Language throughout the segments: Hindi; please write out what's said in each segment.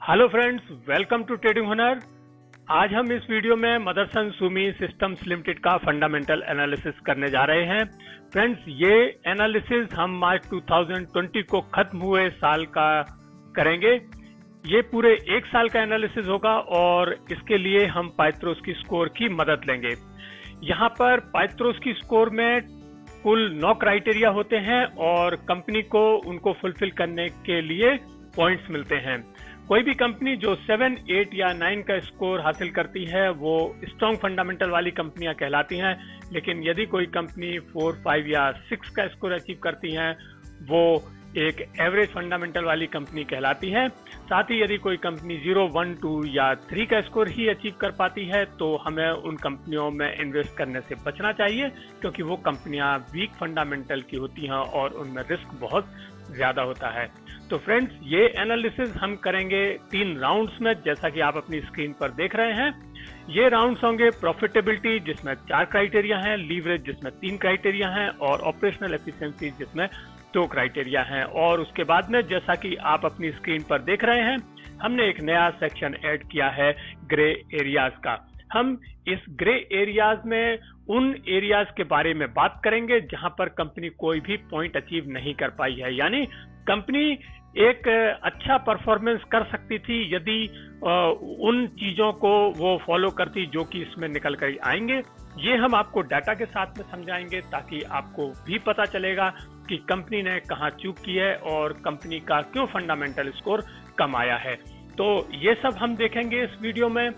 Hello friends, welcome to trading Hunar. आज हम इस वीडियो में मदरसन सुमी सिस्टम्स लिमिटेड का फंडामेंटल एनालिसिस करने जा रहे हैं। फ्रेंड्स, ये एनालिसिस हम मार्च 2020 को खत्म हुए साल का करेंगे। ये पूरे एक साल का एनालिसिस होगा और इसके लिए हम पाइथ्रोस्की स्कोर की मदद लेंगे। यहाँ पर पाइथ्रोस्की स्कोर में कुल 9 क्राइटेरिया होते हैं और कंपनी को उनको फुलफिल करने के लिए पॉइंट्स मिलते हैं। कोई भी कंपनी जो 7, 8 या 9 का स्कोर हासिल करती है वो स्ट्रॉन्ग फंडामेंटल वाली कंपनियां कहलाती हैं, लेकिन यदि कोई कंपनी 4, 5 या 6 का स्कोर अचीव करती हैं वो एक एवरेज फंडामेंटल वाली कंपनी कहलाती है। साथ ही यदि कोई कंपनी 0, 1, 2 या 3 का स्कोर ही अचीव कर पाती है तो हमें उन कंपनियों में इन्वेस्ट करने से बचना चाहिए, क्योंकि वो कंपनियां वीक फंडामेंटल की होती हैं और उनमें रिस्क बहुत ज्यादा होता है। तो फ्रेंड्स, ये एनालिसिस हम करेंगे 3 राउंड्स में, जैसा कि आप अपनी स्क्रीन पर देख रहे हैं। ये राउंड्स होंगे प्रॉफिटेबिलिटी जिसमें 4 क्राइटेरिया हैं, लीवरेज जिसमें 3 क्राइटेरिया हैं और ऑपरेशनल एफिशिएंसी जिसमें 2 क्राइटेरिया हैं। और उसके बाद में, जैसा कि आप अपनी स्क्रीन पर देख रहे हैं, हमने एक नया सेक्शन ऐड किया है ग्रे एरियाज का। हम इस ग्रे एरियाज में उन एरियाज के बारे में बात करेंगे जहां पर कंपनी कोई भी पॉइंट अचीव नहीं कर पाई है, यानी कंपनी एक अच्छा परफॉर्मेंस कर सकती थी यदि उन चीजों को वो फॉलो करती जो कि इसमें निकल कर आएंगे। ये हम आपको डाटा के साथ में समझाएंगे ताकि आपको भी पता चलेगा कि कंपनी ने कहाँ चूक की है और कंपनी का क्यों फंडामेंटल स्कोर कम आया है। तो ये सब हम देखेंगे इस वीडियो में।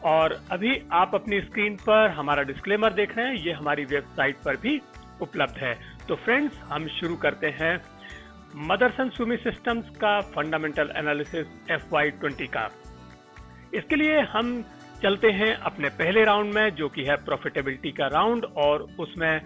और अभी आप अपनी स्क्रीन पर हमारा डिस्क्लेमर देख रहे हैं, ये हमारी वेबसाइट पर भी उपलब्ध है। तो फ्रेंड्स, हम शुरू करते हैं मदरसन सुमी सिस्टम्स का फंडामेंटल एनालिसिस FY20 का। इसके लिए हम चलते हैं अपने पहले राउंड में, जो कि है प्रॉफिटेबिलिटी का राउंड, और उसमें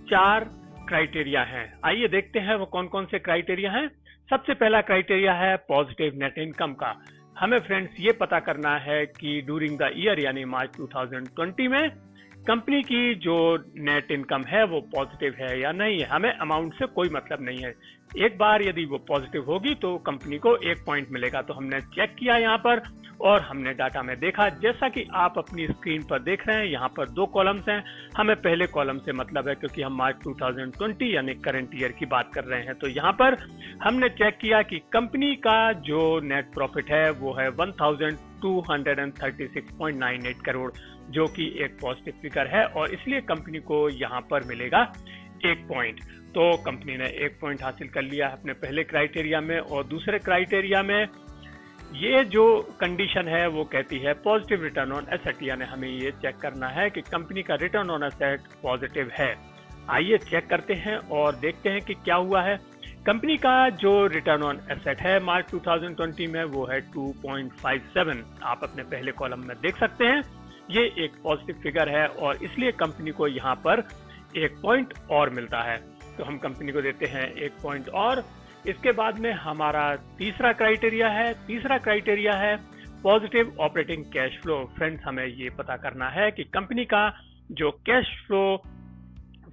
4 क्राइटेरिया हैं। आइए देखते हैं वो कौन कौन से क्राइटेरिया हैं। सबसे पहला क्राइटेरिया है पॉजिटिव नेट इनकम का। हमें फ्रेंड्स ये पता करना है कि ड्यूरिंग द ईयर यानी मार्च 2020 में कंपनी की जो नेट इनकम है वो पॉजिटिव है या नहीं है। हमें अमाउंट से कोई मतलब नहीं है। एक बार यदि वो पॉजिटिव होगी तो कंपनी को 1 पॉइंट मिलेगा। तो हमने चेक किया यहाँ पर और हमने डाटा में देखा, जैसा कि आप अपनी स्क्रीन पर देख रहे हैं। यहाँ पर 2 कॉलम्स हैं। हमें पहले कॉलम से मतलब है क्योंकि हम मार्च 2020 यानी करंट ईयर की बात कर रहे हैं। तो यहाँ पर हमने चेक किया कि कंपनी का जो नेट प्रॉफिट है वो है 1236.98 करोड़, जो कि एक पॉजिटिव फिगर है और इसलिए कंपनी को यहाँ पर मिलेगा 1 पॉइंट। तो कंपनी ने 1 पॉइंट हासिल कर लिया अपने पहले क्राइटेरिया में। और दूसरे क्राइटेरिया में ये जो कंडीशन है वो कहती है पॉजिटिव रिटर्न ऑन एसेट, यानी हमें ये चेक करना है कि कंपनी का रिटर्न ऑन एसेट पॉजिटिव है। आइए चेक करते हैं और देखते हैं कि क्या हुआ है। कंपनी का जो रिटर्न ऑन एसेट है मार्च 2020 में वो है 2.57। आप अपने पहले कॉलम में देख सकते हैं, ये एक पॉजिटिव फिगर है और इसलिए कंपनी को यहाँ पर 1 पॉइंट और मिलता है। तो हम कंपनी को देते हैं 1 पॉइंट और। इसके बाद में हमारा तीसरा क्राइटेरिया है positive operating cash flow. Friends, हमें ये पता करना है कि कंपनी का जो कैश फ्लो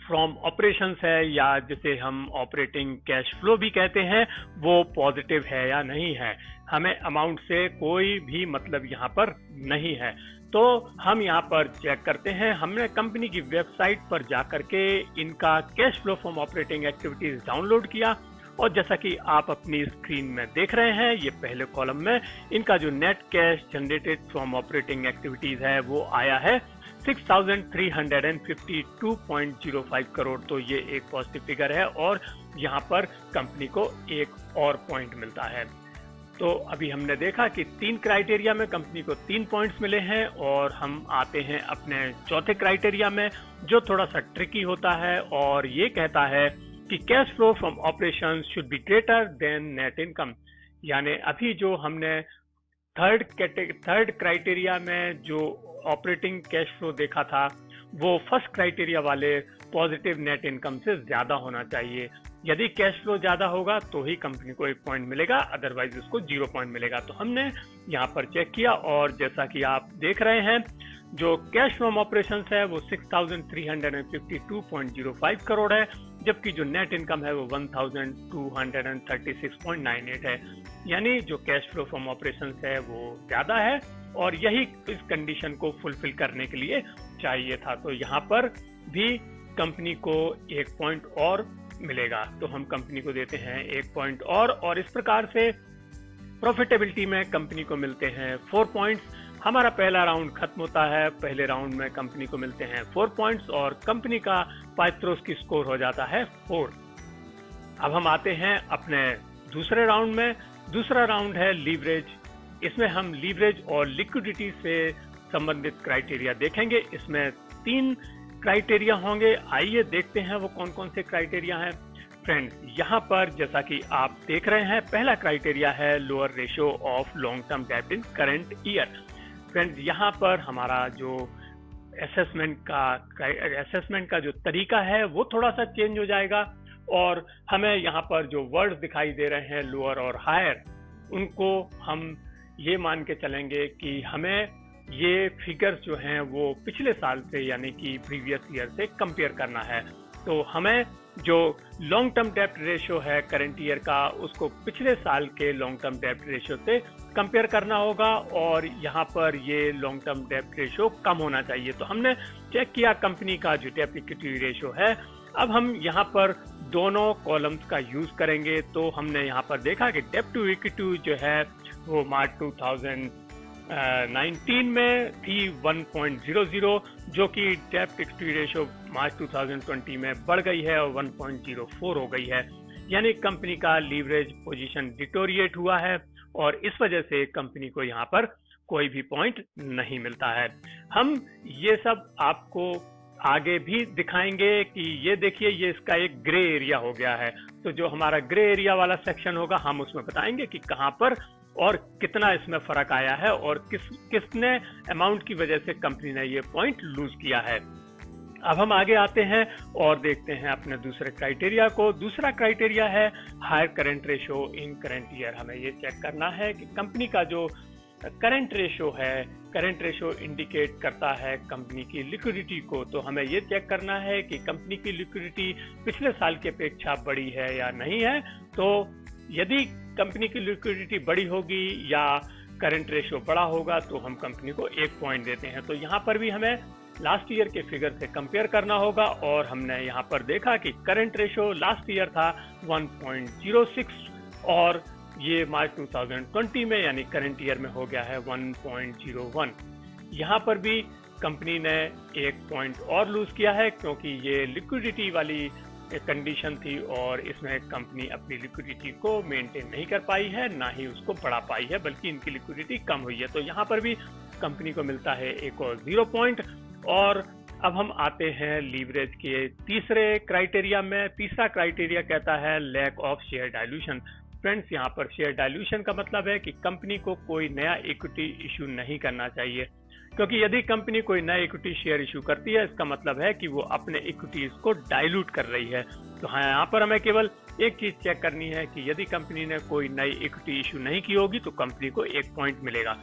फ्रॉम ऑपरेशंस है, या जिसे हम ऑपरेटिंग कैश फ्लो भी कहते हैं, वो पॉजिटिव है या नहीं है। हमें अमाउंट से कोई भी मतलब यहाँ पर नहीं है। तो हम यहाँ पर चेक करते हैं। हमने कंपनी की वेबसाइट पर जाकर के इनका cash flow from operating activities download किया और जैसा कि आप अपनी स्क्रीन में देख रहे हैं, ये पहले कॉलम में इनका जो net cash generated from operating activities है वो आया है 6352.05 करोड़। तो ये एक पॉजिटिव फिगर है और यहाँ पर कंपनी को 1 और पॉइंट मिलता है। तो अभी हमने देखा कि 3 क्राइटेरिया में कंपनी को 3 पॉइंट्स मिले हैं और हम आते हैं अपने चौथे क्राइटेरिया में, जो थोड़ा सा ट्रिकी होता है और ये कहता है कि cash flow from operations should be greater than net income. यानी अभी जो हमने थर्ड क्राइटेरिया में जो ऑपरेटिंग कैश फ्लो देखा था वो फर्स्ट क्राइटेरिया वाले पॉजिटिव नेट इनकम से ज्यादा होना चाहिए। यदि कैश फ्लो ज्यादा होगा तो ही कंपनी को 1 पॉइंट मिलेगा, अदरवाइज उसको 0 पॉइंट मिलेगा। तो हमने यहाँ पर चेक किया और जैसा कि आप देख रहे हैं, जो कैश फ्रॉम ऑपरेशंस है वो 6352.05 करोड़ है, जबकि जो नेट इनकम है वो 1236.98 है। यानी जो कैश फ्लो फ्रॉम ऑपरेशंस है वो ज्यादा है और यही इस कंडीशन को फुलफिल करने के लिए चाहिए था। तो यहाँ पर भी कंपनी को 1 पॉइंट और मिलेगा, तो हम कंपनी को देते हैं 1 पॉइंट और इस प्रकार से प्रॉफिटेबिलिटी में कंपनी को मिलते हैं 4 पॉइंट्स। हमारा पहला राउंड खत्म होता है, पहले राउंड में कंपनी को मिलते हैं 4 पॉइंट्स और कंपनी का पाइथ्रोस की स्कोर हो जाता है 4। अब हम आते हैं अपने दूसरे राउंड में। दूसरा राउंड है लीवरेज। इसमें हम लीवरेज और लिक्विडिटी से संबंधित क्राइटेरिया देखेंगे। इसमें 3 क्राइटेरिया होंगे। आइए देखते हैं वो कौन कौन से क्राइटेरिया हैं। फ्रेंड्स, यहाँ पर जैसा कि आप देख रहे हैं, पहला क्राइटेरिया है lower ratio of long term डेब्ट इन करंट ईयर। फ्रेंड्स, यहाँ पर हमारा जो असेसमेंट का जो तरीका है वो थोड़ा सा चेंज हो जाएगा और हमें यहाँ पर जो वर्ड्स दिखाई दे रहे हैं लोअर और हायर, उनको हम ये मान के चलेंगे कि हमें ये फिगर्स जो हैं वो पिछले साल से यानी कि प्रीवियस ईयर से कंपेयर करना है। तो हमें जो लॉन्ग टर्म डेब्ट रेशियो है करंट ईयर का, उसको पिछले साल के लॉन्ग टर्म डेब्ट रेशियो से कंपेयर करना होगा और यहाँ पर ये लॉन्ग टर्म डेब्ट रेशियो कम होना चाहिए। तो हमने चेक किया कंपनी का जो डेब्ट इक्विटी रेशियो है। अब हम यहाँ पर दोनों कॉलम्स का यूज करेंगे। तो हमने यहाँ पर देखा कि डेब्ट टू इक्विटी जो है वो मार्च 2019 में थी 1.00, जो कि डेब्ट इक्विटी रेशियो मार्च 2020 में बढ़ गई है और 1.04 हो गई है। यानी कंपनी का लीवरेज पोजीशन डिटोरिएट हुआ है और इस वजह से कंपनी को यहाँ पर कोई भी पॉइंट नहीं मिलता है। हम ये सब आपको आगे भी दिखाएंगे कि ये देखिए, ये इसका एक ग्रे एरिया हो गया है। तो जो हमारा ग्रे एरिया वाला सेक्शन होगा, हम उसमें बताएंगे कि कहाँ पर और कितना इसमें फर्क आया है और किसने अमाउंट की वजह से कंपनी ने ये पॉइंट लूज किया है। अब हम आगे आते हैं और देखते हैं अपने दूसरे क्राइटेरिया को। दूसरा क्राइटेरिया है higher current ratio in current year. हमें ये चेक करना है कि कंपनी का जो करंट रेशियो है, करंट रेशियो इंडिकेट करता है कंपनी की लिक्विडिटी को। तो हमें ये चेक करना है कि कंपनी की लिक्विडिटी पिछले साल की अपेक्षा बड़ी है या नहीं है। तो यदि कंपनी की लिक्विडिटी बड़ी होगी या करंट रेशियो बड़ा होगा तो हम कंपनी को 1 पॉइंट देते हैं। तो यहाँ पर भी हमें लास्ट ईयर के फिगर से कंपेयर करना होगा और हमने यहाँ पर देखा कि करंट रेशियो लास्ट ईयर था 1.06 और ये मार्च 2020 में यानी करंट ईयर में हो गया है 1.01। यहाँ पर भी कंपनी ने 1 पॉइंट और लूज किया है क्योंकि ये लिक्विडिटी वाली कंडीशन थी और इसमें कंपनी अपनी लिक्विडिटी को मेंटेन नहीं कर पाई है, ना ही उसको बढ़ा पाई है, बल्कि इनकी लिक्विडिटी कम हुई है। तो यहाँ पर भी कंपनी को मिलता है एक और 0 पॉइंट। और अब हम आते हैं लीवरेज के तीसरे क्राइटेरिया में। तीसरा क्राइटेरिया कहता है lack of share dilution. Friends, यहाँ पर शेयर डाइल्यूशन का मतलब है कि कंपनी को कोई नया इक्विटी इशू नहीं करना चाहिए, क्योंकि यदि कंपनी कोई नया इक्विटी शेयर इशू करती है, इसका मतलब है कि वो अपने इक्विटीज को डाइल्यूट कर रही है। तो हाँ, यहाँ पर हमें केवल एक चीज चेक करनी है कि यदि कंपनी ने कोई नई इक्विटी इशू नहीं की होगी तो कंपनी को 1 पॉइंट मिलेगा।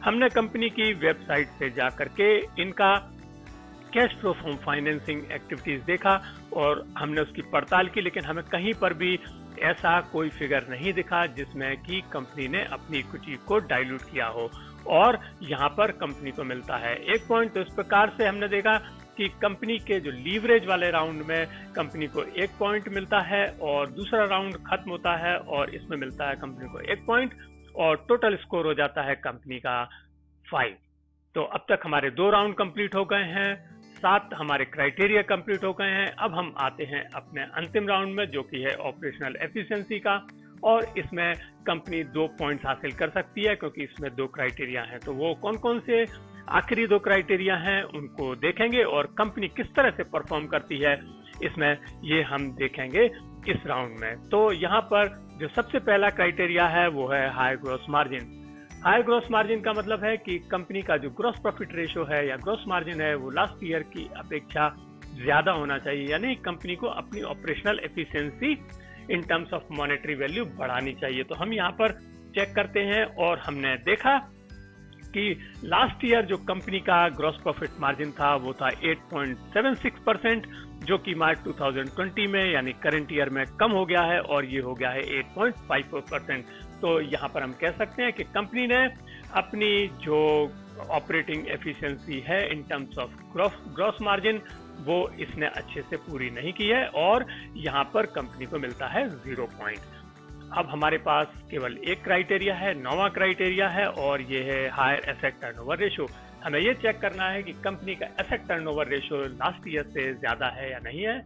हमने कंपनी की वेबसाइट से जा करके इनका cash flow from financing activities देखा और हमने उसकी पड़ताल की, लेकिन हमें कहीं पर भी ऐसा कोई फिगर नहीं दिखा जिसमें कि कंपनी ने अपनी इक्विटी को डाइल्यूट किया हो और यहाँ पर कंपनी को मिलता है 1 पॉइंट। तो इस प्रकार से हमने देखा कि कंपनी के जो लीवरेज वाले राउंड में कंपनी को 1 पॉइंट मिलता है और दूसरा राउंड खत्म होता है और इसमें मिलता है कंपनी को 1 पॉइंट और टोटल स्कोर हो जाता है कंपनी का 5। तो अब तक हमारे 2 राउंड कंप्लीट हो गए हैं, 7 हमारे क्राइटेरिया कंप्लीट हो गए हैं। अब हम आते हैं अपने अंतिम राउंड में, जो कि है ऑपरेशनल एफिशिएंसी का, और इसमें कंपनी 2 पॉइंट्स हासिल कर सकती है क्योंकि इसमें 2 क्राइटेरिया हैं। तो वो कौन कौन से आखिरी 2 क्राइटेरिया हैं उनको देखेंगे और कंपनी किस तरह से परफॉर्म करती है इसमें ये हम देखेंगे इस राउंड में। तो यहाँ पर जो सबसे पहला क्राइटेरिया है वो है high gross margin. High gross margin का मतलब है कि कंपनी का जो ग्रॉस प्रॉफिट रेशियो है या ग्रॉस मार्जिन है वो लास्ट ईयर की अपेक्षा ज्यादा होना चाहिए, यानी कंपनी को अपनी operational efficiency in terms of monetary value बढ़ानी चाहिए। तो हम यहाँ पर चेक करते हैं और हमने देखा कि लास्ट ईयर जो कंपनी का ग्रॉस प्रॉफिट मार्जिन था वो था 8.76%, जो कि मार्च 2020 में यानी करंट ईयर में कम हो गया है और ये हो गया है 8.54%। तो यहाँ पर हम कह सकते हैं कि कंपनी ने अपनी जो ऑपरेटिंग एफिशिएंसी है in terms of gross margin वो इसने अच्छे से पूरी नहीं की है और यहाँ पर कंपनी को मिलता है 0 पॉइंट। अब हमारे पास केवल एक क्राइटेरिया है, 9वां क्राइटेरिया है और ये है हायर एसेट टर्नओवर रेशियो। हमें ये चेक करना है कि कंपनी का asset turnover ratio last year से ज्यादा है या नहीं है।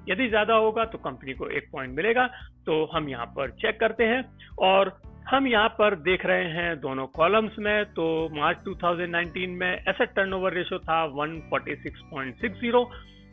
यदि ज्यादा होगा तो कंपनी को 1 पॉइंट मिलेगा। तो हम यहाँ पर चेक करते हैं और हम यहाँ पर देख रहे हैं दोनों कॉलम्स में। तो मार्च 2019 में एसेट टर्नओवर रेशियो था 146.60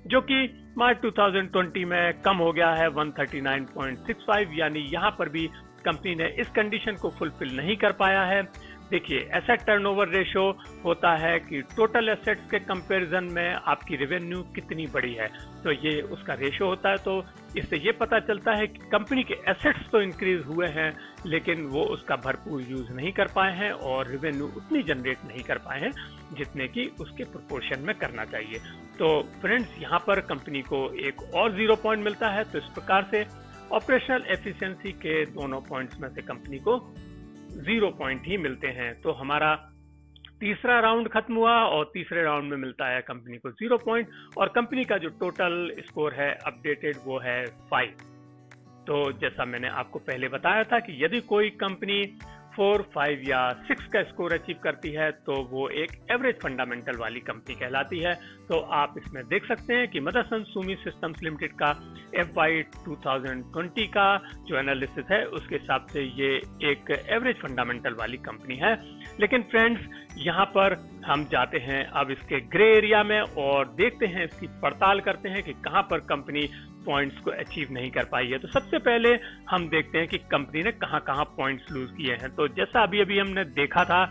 जो कि मार्च 2020 में कम हो गया है 139.65, यानी यहाँ पर भी कंपनी ने इस कंडीशन को फुलफिल नहीं कर पाया है। देखिए, एसेट टर्नओवर रेशियो होता है कि टोटल एसेट्स के कंपैरिजन में आपकी रेवेन्यू कितनी बड़ी है, तो ये उसका रेशियो होता है। तो इससे ये पता चलता है कि कंपनी के एसेट्स तो इंक्रीज हुए हैं लेकिन वो उसका भरपूर यूज नहीं कर पाए हैं और रेवेन्यू उतनी जनरेट नहीं कर पाए हैं जितने की उसके प्रोपोर्शन में करना चाहिए। तो फ्रेंड्स, यहाँ पर कंपनी को एक और 0 पॉइंट मिलता है। तो इस प्रकार से ऑपरेशनल एफिशिएंसी के दोनों पॉइंट्स में से कंपनी को 0 पॉइंट ही मिलते हैं। तो हमारा तीसरा राउंड खत्म हुआ और तीसरे राउंड में मिलता है कंपनी को 0 पॉइंट और कंपनी का जो टोटल स्कोर है अपडेटेड वो है 5। तो जैसा मैंने आपको पहले बताया था कि यदि कोई कंपनी 4, 5 या 6 का स्कोर अचीव करती है तो वो एक एवरेज फंडामेंटल वाली कंपनी कहलाती है। तो आप इसमें देख सकते हैं कि मदरसन सुमी सिस्टम्स लिमिटेड का FY 2020 का जो एनालिसिस है उसके हिसाब से ये एक एवरेज फंडामेंटल वाली कंपनी है। लेकिन फ्रेंड्स, यहाँ पर हम जाते हैं अब इसके ग्रे एरिया में और देखते हैं, इसकी पड़ताल करते हैं कि कहाँ पर कंपनी पॉइंट्स को अचीव नहीं कर पाई है। तो सबसे पहले हम देखते हैं कि कंपनी ने कहाँ कहाँ पॉइंट्स लूज किए हैं। तो जैसा अभी हमने देखा था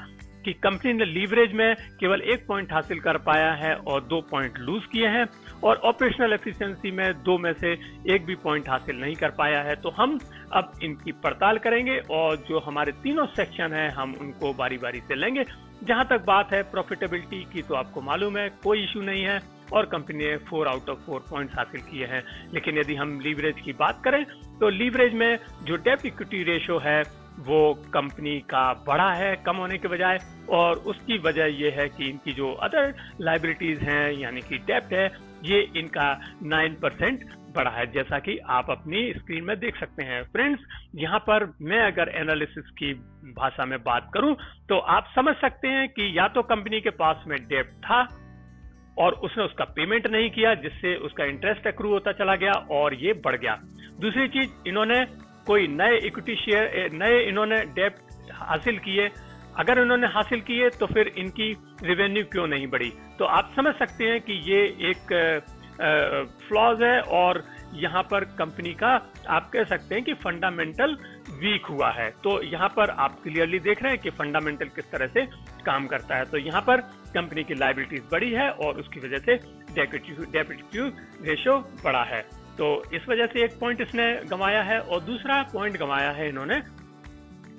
कि कंपनी ने लीवरेज में केवल 1 पॉइंट हासिल कर पाया है और 2 पॉइंट लूज किए हैं और ऑपरेशनल एफिशिएंसी में 2 में से 1 भी पॉइंट हासिल नहीं कर पाया है। तो हम अब इनकी पड़ताल करेंगे और जो हमारे तीनों सेक्शन हैं हम उनको बारी बारी से लेंगे। जहां तक बात है प्रॉफिटेबिलिटी की तो आपको मालूम है कोई इशू नहीं है और कंपनी ने 4 आउट ऑफ 4 पॉइंट्स हासिल किए हैं। लेकिन यदि हम लीवरेज की बात करें तो लीवरेज में जो डेब्ट इक्विटी रेशियो है वो कंपनी का बड़ा है कम होने के बजाय, और उसकी वजह यह है कि इनकी जो अदर लाइबिलिटीज हैं यानी कि डेब्ट है ये इनका 9% बड़ा है, जैसा कि आप अपनी स्क्रीन में देख सकते हैं। फ्रेंड्स, यहाँ पर मैं अगर एनालिसिस की भाषा में बात करूं तो आप समझ सकते हैं कि या तो कंपनी के पास में डेब्ट था और उसने उसका पेमेंट नहीं किया जिससे उसका इंटरेस्ट एक्रू होता चला गया और ये बढ़ गया। दूसरी चीज, इन्होंने कोई नए इक्विटी शेयर नए इन्होंने डेब्ट हासिल किए, अगर इन्होंने हासिल किए तो फिर इनकी रेवेन्यू क्यों नहीं बढ़ी। तो आप समझ सकते हैं कि ये एक फ्लॉज है और यहाँ पर कंपनी का आप कह सकते हैं कि फंडामेंटल वीक हुआ है। तो यहाँ पर आप क्लियरली देख रहे हैं कि फंडामेंटल किस तरह से काम करता है। तो यहाँ पर कंपनी की लायबिलिटीज बड़ी है और उसकी वजह से डेब्ट इक्विटी रेशियो बड़ा है। तो इस वजह से 1 पॉइंट इसने गंवाया है और दूसरा पॉइंट गंवाया है इन्होंने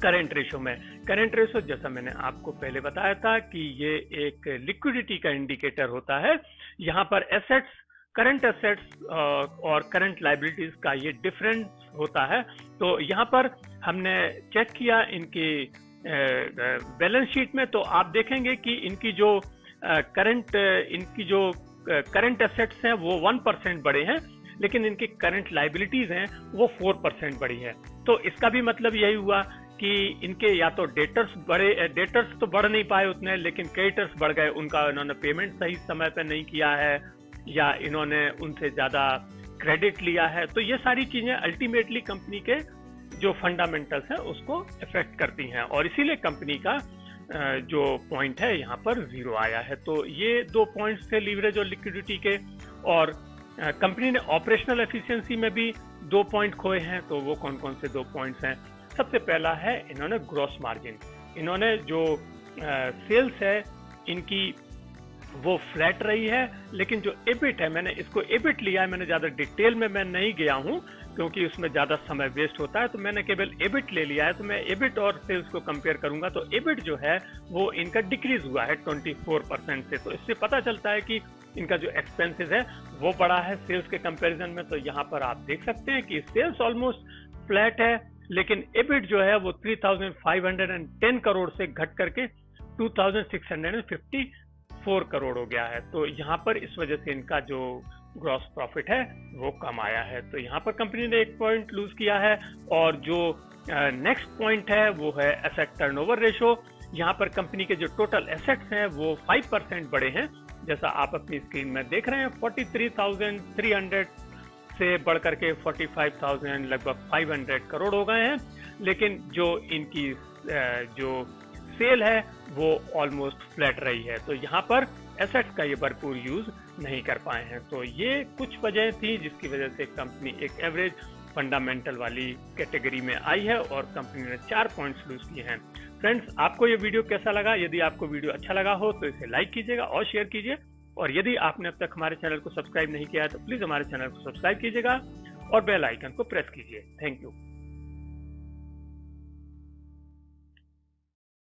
करंट रेशो में। करंट रेशो जैसा मैंने आपको पहले बताया था कि ये एक लिक्विडिटी का इंडिकेटर होता है। यहाँ पर एसेट्स, करंट एसेट्स और करंट लायबिलिटीज का ये डिफरेंस होता है। तो यहाँ पर हमने चेक किया इनकी बैलेंस शीट में, तो आप देखेंगे कि इनकी जो करंट एसेट्स हैं वो 1% बड़े हैं लेकिन इनकी करंट लायबिलिटीज हैं वो 4% बड़ी है। तो इसका भी मतलब यही हुआ कि इनके या तो डेटर्स तो बढ़ नहीं पाए उतने लेकिन क्रेडिटर्स बढ़ गए, उनका इन्होंने पेमेंट सही समय पे नहीं किया है या इन्होंने उनसे ज्यादा क्रेडिट लिया है। तो ये सारी चीजें अल्टीमेटली कंपनी के जो फंडामेंटल्स हैं उसको इफेक्ट करती हैं और इसीलिए कंपनी का जो पॉइंट है यहाँ पर 0 आया है। तो ये 2 पॉइंट्स थे लीवरेज और लिक्विडिटी के, और कंपनी ने ऑपरेशनल एफिशिएंसी में भी 2 पॉइंट खोए हैं। तो वो कौन कौन से 2 पॉइंट्स हैं? सबसे पहला है इन्होंने ग्रॉस मार्जिन, इन्होंने जो सेल्स है इनकी वो फ्लैट रही है लेकिन जो एबिट है, मैंने इसको एबिट लिया है, मैंने ज्यादा डिटेल में मैं नहीं गया हूँ क्योंकि उसमें ज्यादा समय वेस्ट होता है, तो मैंने केवल एबिट ले लिया है। तो मैं एबिट और सेल्स को कंपेयर करूंगा तो एबिट जो है वो इनका डिक्रीज हुआ है 24% से। तो इससे पता चलता है कि इनका जो एक्सपेंसेस है वो बड़ा है सेल्स के कंपैरिजन में। तो यहाँ पर आप देख सकते हैं कि सेल्स ऑलमोस्ट फ्लैट है लेकिन एबिट जो है वो 3,510 करोड़ से घट करके 2,654 करोड़ हो गया है। तो यहाँ पर इस वजह से इनका जो ग्रॉस प्रॉफिट है वो कम आया है। तो यहाँ पर कंपनी ने 1 पॉइंट लूज किया है। और जो नेक्स्ट पॉइंट है वो है एसेट टर्नओवर रेशो। यहाँ पर कंपनी के जो टोटल एसेट्स हैं वो 5% बढ़े हैं, जैसा आप अपनी स्क्रीन में देख रहे हैं। 43,300 से बढ़ करके 45,000 लगभग 500 करोड़ हो गए हैं। लेकिन जो इनकी जो सेल है वो ऑलमोस्ट फ्लैट रही है। तो यहाँ पर एसेट्स का ये भरपूर यूज नहीं कर पाए हैं। तो ये कुछ वजह थी जिसकी वजह से कंपनी एक एवरेज फंडामेंटल वाली कैटेगरी में आई है और कंपनी ने 4 पॉइंट्स लूज किए हैं। फ्रेंड्स, आपको ये वीडियो कैसा लगा? यदि आपको वीडियो अच्छा लगा हो तो इसे लाइक कीजिएगा और शेयर कीजिए। और यदि आपने अब तक हमारे चैनल को सब्सक्राइब नहीं किया है तो प्लीज हमारे चैनल को सब्सक्राइब कीजिएगा और बेल आइकन को प्रेस कीजिए। Thank you.